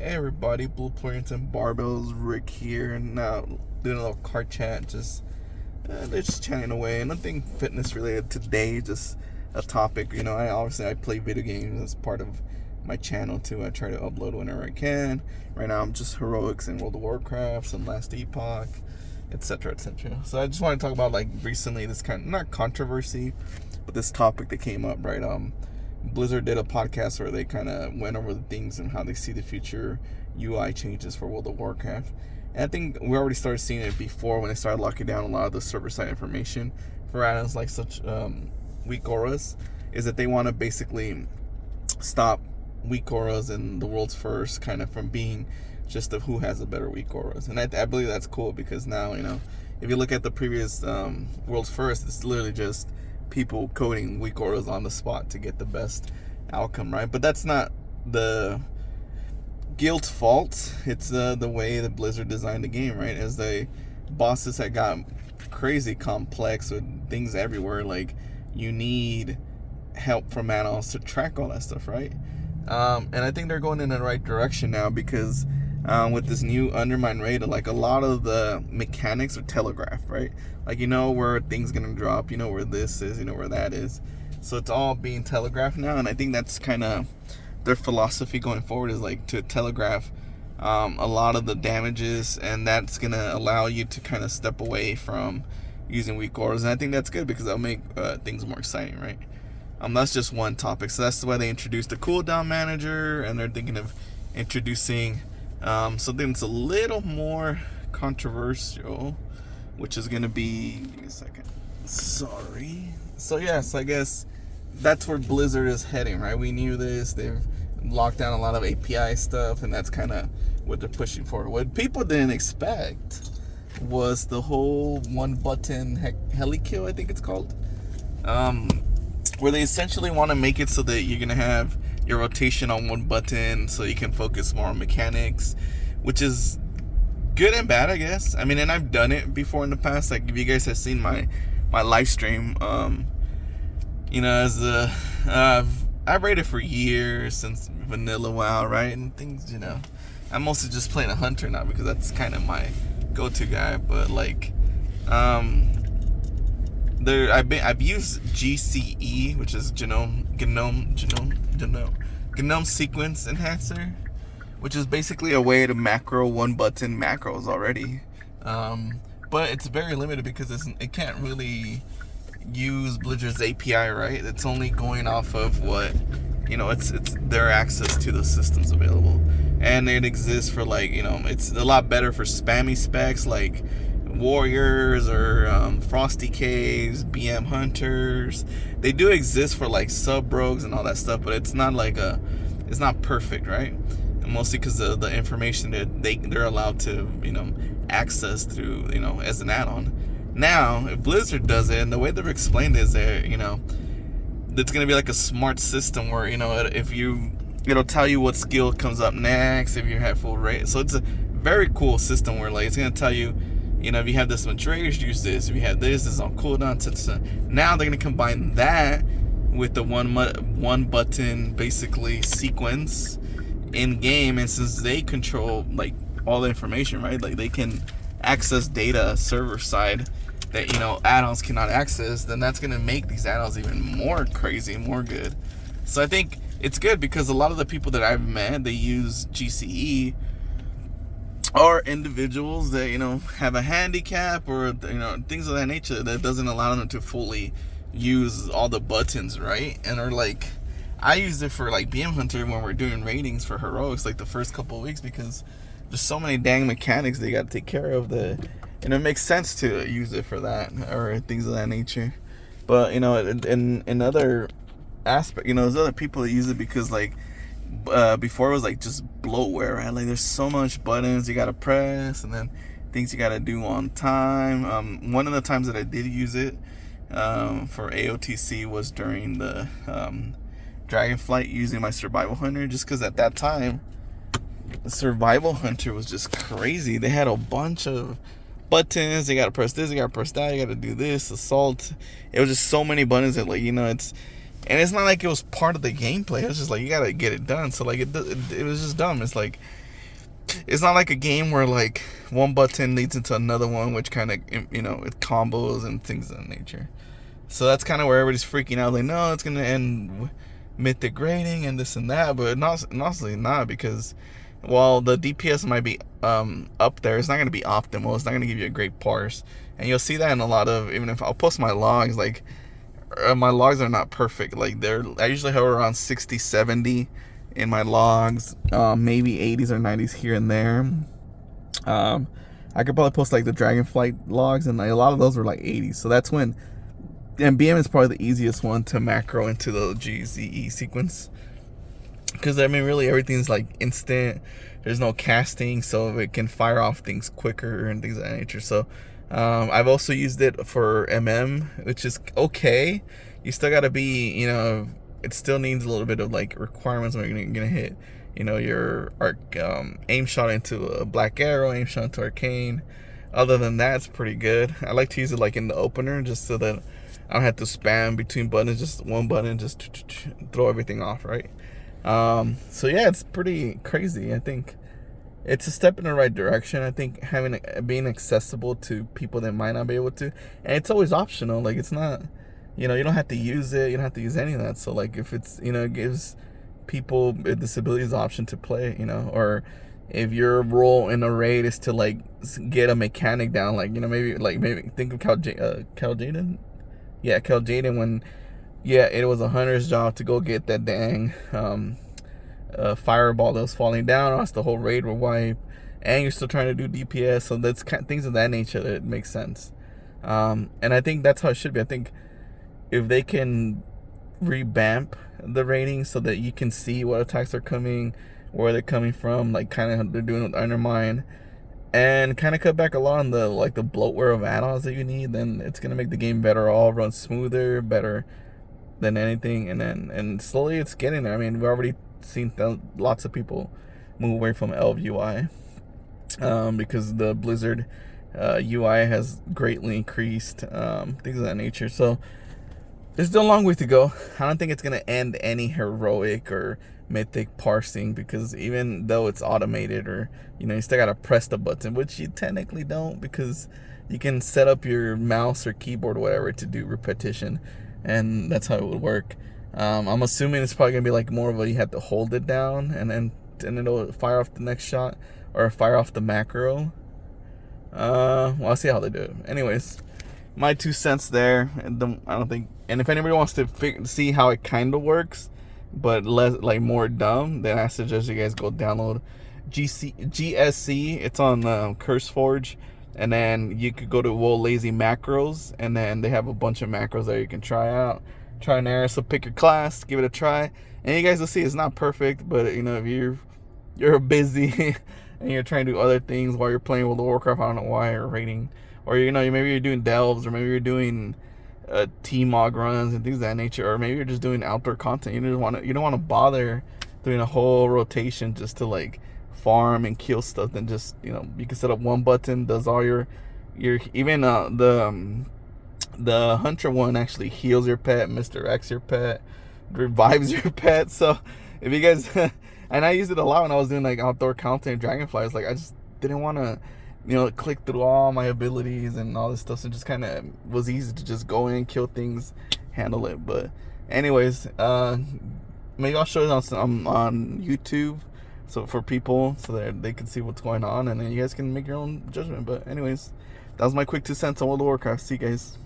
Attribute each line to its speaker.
Speaker 1: Hey everybody, Blueprints and Barbells, Rick here, and now doing a little car chat, they're just chatting away, nothing fitness related today, just a topic. I play video games as part of my channel too. I try to upload whenever I can. Right now I'm just heroics in World of Warcraft, some Last Epoch, etc, etc. So I just want to talk about, like, recently, this kind of, not controversy, but this topic that came up, right? Blizzard did a podcast where they kind of went over the things and how they see the future UI changes for World of Warcraft. And I think we already started seeing it before when they started locking down a lot of the server side information for add-ons like such weak auras, is that they want to basically stop weak auras and the world's first kind of from being just of who has the better weak auras. And I believe that's cool because now, if you look at the previous world's first, it's literally just people coding weak auras on the spot to get the best outcome, right? But that's not the guild's fault. It's the way that Blizzard designed the game, right? As the bosses had got crazy complex with things everywhere, like you need help from add-ons to track all that stuff, right? And I think they're going in the right direction now because with this new Undermine raid, like a lot of the mechanics are telegraphed, right? Like, where things gonna drop, where this is, where that is. So it's all being telegraphed now, and I think that's kind of their philosophy going forward, is like to telegraph a lot of the damages, and that's gonna allow you to kind of step away from using weak auras. And I think that's good because that'll make things more exciting, right? That's just one topic. So that's why they introduced the cooldown manager, and they're thinking of introducing something that's a little more controversial, which is going to be, give me a second, sorry. So yes, I guess that's where Blizzard is heading, right? We knew this. They've locked down a lot of API stuff, and that's kind of what they're pushing for. What people didn't expect was the whole one button heli kill, I think it's called, where they essentially want to make it so that you're going to have your rotation on one button so you can focus more on mechanics, which is good and bad, I guess. I mean, and I've done it before in the past. Like, if you guys have seen my live stream, as I've raided for years since vanilla WoW, right? And things, I'm mostly just playing a hunter now because that's kind of my go-to guy. But like, I've used GCE, which is genome sequence enhancer, which is basically a way to macro one button macros already, but it's very limited because it can't really use Blizzard's API, right? It's only going off of what it's their access to the systems available, and it exists for, like, it's a lot better for spammy specs like warriors or frosty caves, BM hunters. They do exist for like sub rogues and all that stuff, but it's not like it's not perfect, right? And mostly because of the information that they're allowed to access through as an add-on. Now if Blizzard does it, and the way they've explained it is that it's gonna be like a smart system where if it'll tell you what skill comes up next if you have full rate. So it's a very cool system where, like, it's gonna tell you, if you have this much rage, use this. If you have this is on cooldown. Now they're gonna combine that with the one button basically sequence in game, and since they control like all the information, right? Like, they can access data server side that add-ons cannot access. Then that's gonna make these add-ons even more crazy, more good. So I think it's good because a lot of the people that I've met, they use GCE, or individuals that have a handicap or things of that nature that doesn't allow them to fully use all the buttons, right? And are like, I use it for like BM Hunter when we're doing ratings for heroics, like the first couple of weeks, because there's so many dang mechanics they got to take care of, and it makes sense to use it for that or things of that nature. But in other aspect, there's other people that use it because, like, before it was like just bloatware, right? Like, there's so much buttons you gotta press, and then things you gotta do on time. One of the times that I did use it for AOTC was during the Dragonflight, using my Survival Hunter, just because at that time the Survival Hunter was just crazy. They had a bunch of buttons. You gotta press this, you gotta press that, you gotta do this, assault. It was just so many buttons that, like, it's not like it was part of the gameplay. It was just like, you gotta get it done. So like it was just dumb. It's like, it's not like a game where like one button leads into another one, which kind of, you know, it combos and things of that nature. So that's kind of where everybody's freaking out. Like, no, it's gonna end mythic rating and this and that, but not honestly not, because while the DPS might be up there, it's not gonna be optimal. It's not gonna give you a great parse, and you'll see that in a lot of, even if I'll post my logs, like my logs are not perfect. Like I usually hover around 60, 70 in my logs, maybe 80s or 90s here and there. I could probably post like the Dragonflight logs, and like, a lot of those were like 80s. So that's when, and BM is probably the easiest one to macro into the GZE sequence, because I mean really everything's like instant. There's no casting, so it can fire off things quicker and things of that nature. So I've also used it for MM, which is okay. You still gotta be, you know, it still needs a little bit of like requirements when you're gonna hit, you know, your aim shot into a black arrow, aim shot into arcane. Other than that, it's pretty good. I like to use it like in the opener, just so that I don't have to spam between buttons. Just one button, just throw everything off, right? So yeah, it's pretty crazy. I think it's a step in the right direction. I think being accessible to people that might not be able to, and it's always optional. Like, it's not, you know, you don't have to use it. You don't have to use any of that. So like, if it's, you know, it gives people with disabilities the option to play, you know, or if your role in a raid is to like get a mechanic down, like, you know, maybe think of Caljaden. Yeah, Caljaden, when it was a hunter's job to go get that dang fireball that was falling down, or else the whole raid would wipe, and you're still trying to do DPS. So that's things of that nature that makes sense. And I think that's how it should be. I think if they can revamp the rating so that you can see what attacks are coming, where they're coming from, like kind of they're doing with Undermine, and kind of cut back a lot on the like the bloatware of add-ons that you need, then it's gonna make the game better, all run smoother, better than anything. And slowly it's getting there. I mean, we've already seen lots of people move away from Elv UI because the Blizzard UI has greatly increased, things of that nature. So there's still a long way to go. I don't think it's gonna end any heroic or mythic parsing, because even though it's automated, or, you know, you still gotta press the button, which you technically don't, because you can set up your mouse or keyboard or whatever to do repetition, and that's how it would work. I'm assuming it's probably gonna be like more of a, you have to hold it down and then it'll fire off the next shot, or fire off the macro. Well, I'll see how they do it. Anyways, my 2 cents there. I don't think, and if anybody wants to see how it kind of works, but less, like more dumb, then I suggest you guys go download GSC. It's on CurseForge, and then you could go to WoW Lazy Macros, and then they have a bunch of macros there you can try out, try and error. So pick your class, give it a try, and you guys will see it's not perfect, but you know, if you're busy and you're trying to do other things while you're playing World of Warcraft, I don't know why, or raiding, or, you know, maybe you're doing delves, or maybe you're doing T-Mog runs and things of that nature, or maybe you're just doing outdoor content. You don't want to bother doing a whole rotation just to like farm and kill stuff. Then just, you know, you can set up one button, does all your even the hunter one actually heals your pet, misdirects your pet, revives your pet. So if you guys and I used it a lot when I was doing like outdoor content, Dragonflies. Like, I just didn't want to, you know, click through all my abilities and all this stuff. So it just kind of was easy to just go in, kill things, handle it. But anyways, maybe I'll show it on YouTube, so for people, so that they can see what's going on, and then you guys can make your own judgment. But anyways, that was my quick 2 cents on World of Warcraft. See you guys.